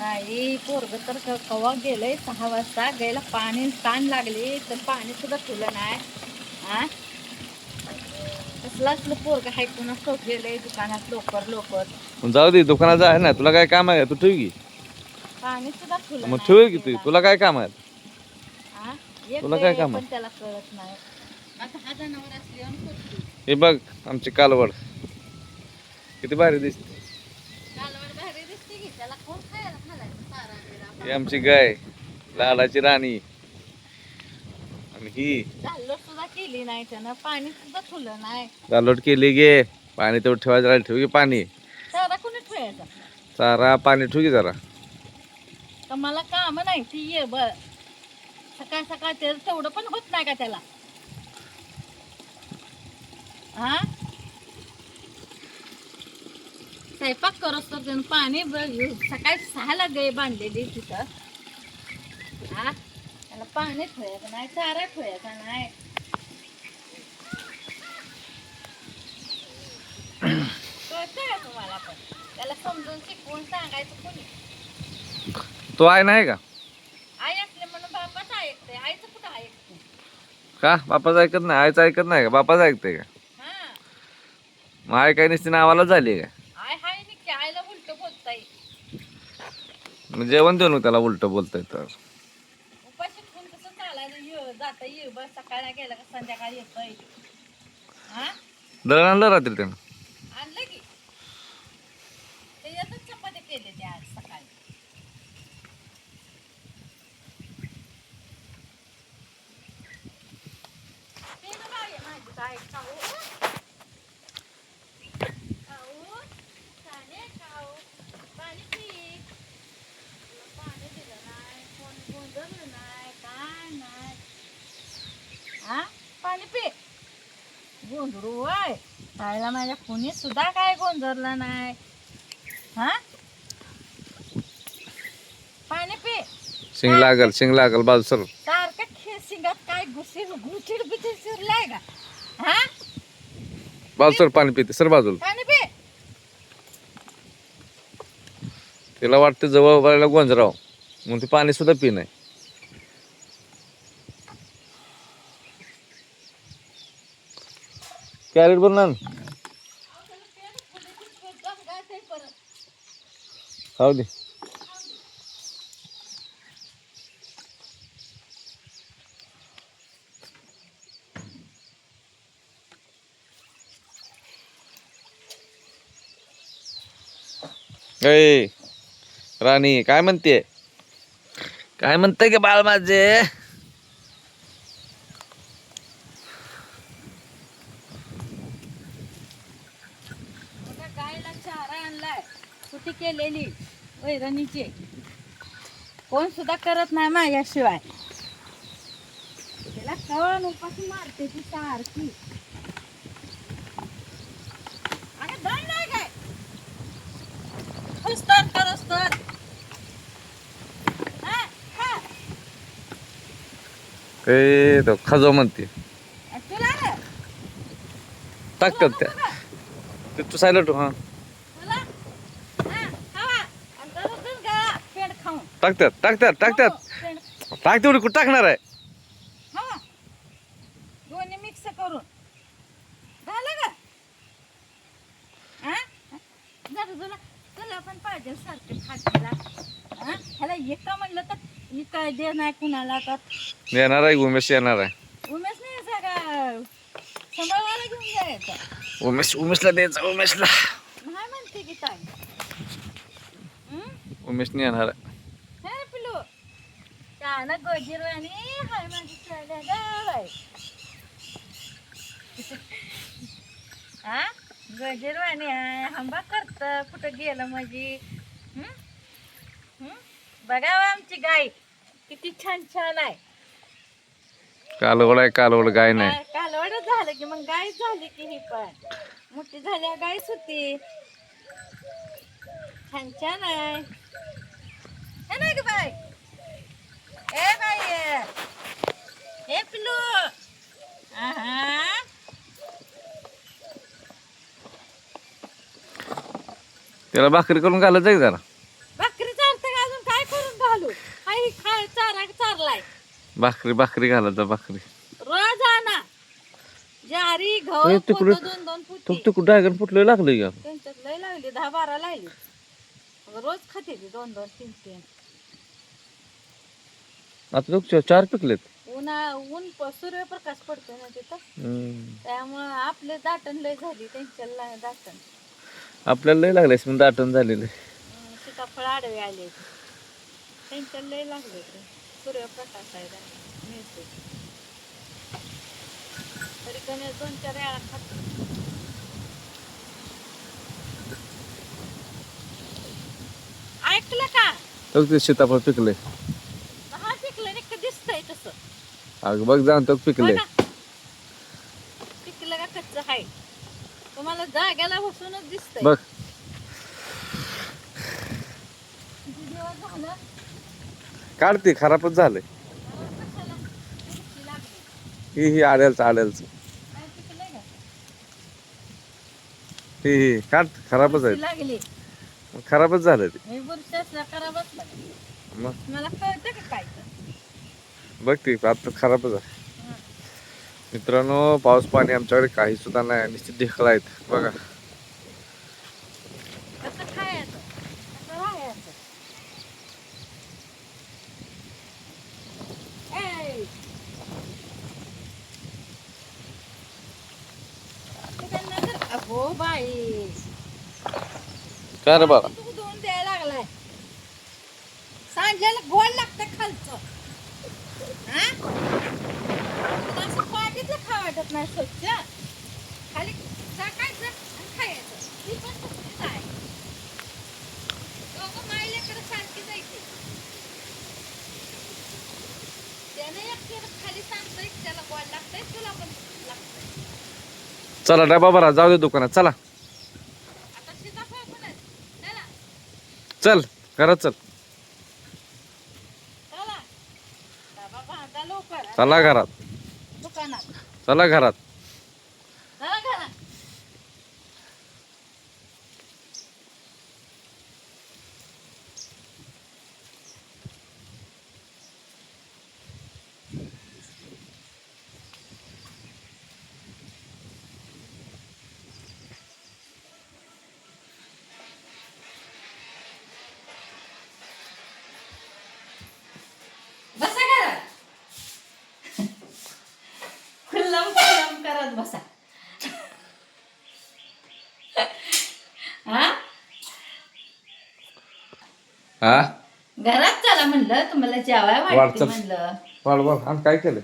नाही पोरग तर कवा गेलंय 6 वाजता गेला पाणी ताण लागले तर पाणी सुद्धा ठेवलं नाही. हा कसला असलं पोरग हाय कुणा गेलंय दुकानात लवकर लवकर. जाऊ दे दुकानात आहे ना, तुला काय काम आहे तू ठेव की. पाणी सुद्धा ठेवलं मग नाही ठेव की गेला. तुला काय काम आहे. हा एक तुला काय आहे, काम पण आहे? त्याला कळत नाही. आता हा जनावर असली आणि करतो. हे बघ आमची कालवड किती भारी दिसते. कालवड भारी दिसते की त्याला कोण खायला घालायचं चारा बिरा? ही आमची गाय लाडाची राणी. आणि ही झालं सुद्धा केली नाही त्यानं, पाणी सुद्धा ठेवलं नाही. गालोट केली गे. पाणी तेवढं ठेवायचं राहिलं ठेव की पाणी. चारा कोणी ठेवायचा? चारा पाणी ठेव की जरा. तर मला काम नाही ती ये बर सकाळ सकाळ तेवढं पण होत नाही का त्याला? हा स्वयंपाक करत तर त्यानं पाणी सकाळी 6ला गाय बांधलेली तिथं. हा त्याला पाणी ठेवायचं नाही, चारा ठेवायचा नाही. कळतंय का तुम्हाला? पण त्याला समजून शिकवून सांगायचं कोणी? तो आहे नाही का? आई असले म्हणून बापाच ऐकते, आईचं कुठं ऐकते? का बापाचं ऐकत नाही, आईचं ऐकत नाही का? बापाचं ऐकते का? हा मग आई काय नसते नावाला झाली का? आय हाय की आईला उलट बोलताय. मग जेवण देऊ त्याला उलट बोलताय तर. उपाशी ठेवून कसं चालायचं? जाता ये बस सकाळला गेला का संध्याकाळी येतोय. हा दळण आणलं रात्री त्यानं. आणलं की त्याच्यातच चपाती केले ते आज सकाळी. ते ना बाई माझी काय खाऊ खाऊ चाले खाऊ पाणी पी. तुला पाणी दिलं नाही, कोण गोंधळलं नाही, काय नाही. हा पाणी पी. गोंधळू वय खायला माझ्या कोणी सुद्धा काय गोंधळलं नाही. हा पाणी पी. शिंग लागल बाजू सर. सारखं शिंगात काय घुसीड बिचीड शिरलाय का? हा बाजू सर पाणी पिते सर बाजूला. पाणी पी. तिला वाटतं जवळ उभारायला गोंजराव मग ते पाणी सुद्धा पी नाही. कॅरेट भरून आण. खाऊ दे. ए राणी काय म्हणते? काय म्हणते की बाळ माझे? गायला चारा आणलाय सुटी केलेली वैरणीची. कोण सुद्धा करत नाही माझ्याशिवाय. त्याला कळण उपाशी मारते ती सारखी. अगं दळ नाही काय खुस्तर करस्तर. ए तो खजो म्हणते. तुला टाकतात त्या ते तू सायलेंट हा तुला खावा आणि दररोज गा पेंड खाऊन. टाकतात पेंड टाक तेवढी कुठं टाकणार आहे. खावा दोन्ही मिक्स करून झालं का? जरा तुला तुला पण पाहिजे सारखं खायला. ह्याला एका म्हणलं तर काय दे नाही कुणाला तर येणार आहे उमेश येणार आहे. उमेश नाही सगळं सांभाळायला घेऊन जायचं. उमेशला द्यायचा उमेशला. नाही म्हणते की ताई. उमेशने येणार आहे. हे पिलू त्यानं गोजीरवाणी हाय माझी चालल्या गावाय. हा गजरवाणी आहे हंबा करत कुठं गेलं म्हणजे. बघावं आमची गाय किती छान छान आहे. कालवड गाय नाही. कालवड झालं की मग गाय झाली की ही पण मोठी झाल्या गायच होती. छान छान आहे हे नाही ग बाय. ए बाई हे पिलू. त्याला भाकरी करून घालत जाईल जरा. भाकरी चालतं का अजून भाकरी भाकरी घालायचा भाकरी. रोज आणा ज्वारी होय, गहू तिकडं- पोतं 2-2 तो पोती तिकडं ड्रॅगन फुटलं लागलंय का? त्यांच्यात लय लागली 10-12 लागली. रोज खाते ती 2-2 3-3. आता लोक 4 पिकलेत. ऊन सूर्यप्रकाश पडतो ना तिथं, हम्म. त्यामुळं आपले दाटण लय झाली, त्यांच्या दाटण. आपल्याला लय लागले म्हणून दाटण झालेलं. सीताफळ आडवे आले, त्यांच्या लय लागले ते सूर्यप्रकाश आहे मिळते. तरी कमी 2-4 वेळा खातो. ऐकलं का? ते सीताफळ पिकले. हा पिकलं नाही का दिसतंय तसं. अगं बघ जाऊन तो पिकले. बघा. पिकलं का कच्चं आहे तुम्हाला जाग्याला बसूनच दिसतंय. बघ किती दिवस झालं काढते खराबच झालंय. कशाला बुरशी लागली. ही आड्यालच आड्यालच काय पिकलंय का? ही काढ खराबच बुरशी आहे. लागली. खराबच झालं ते. मी बुरशी असला खराबच लागली. मग मला कळतं का काय तर? बघ ते आता खराबच आहे. मित्रांनो पाऊस पाणी आमच्याकडे काही सुद्धा नाही. नुसते ढेकळं आहेत बघा. कसं खायचं कसं राहायचं? ए! तिकडनं तर- अगो बाई काय रे बाबा? तू दोन द्यायला लागलाय. सांडलेलं गोड लागतं खालचं. हा? तुला असं पाटीतलं खावं वाटत नाही स्वच्छ. खाली टाकायचं आणि खायचं. ती पण तसलीच आहे. दोघं माई लेकरं सारखी जायची. त्यानं एकट्यानं खाली सांगतंय त्याला गोड लागतंय, तुला पण लागतंय. चला डबा भरा जाऊ दे दुकानात. चला आता सीताफळ पण आहेत. चला चल घरात चल. चला डबा बांधा लवकर. चला घरात. दुकानात चला घरात. चला घरात. बसा घरात. खुल्लम खुल्लम करत बसा. हा हा घरात चला म्हणलं, तुम्हाला जेवाय वाटते वाटतं. म्हणलं. वाढ आणि काय केलं?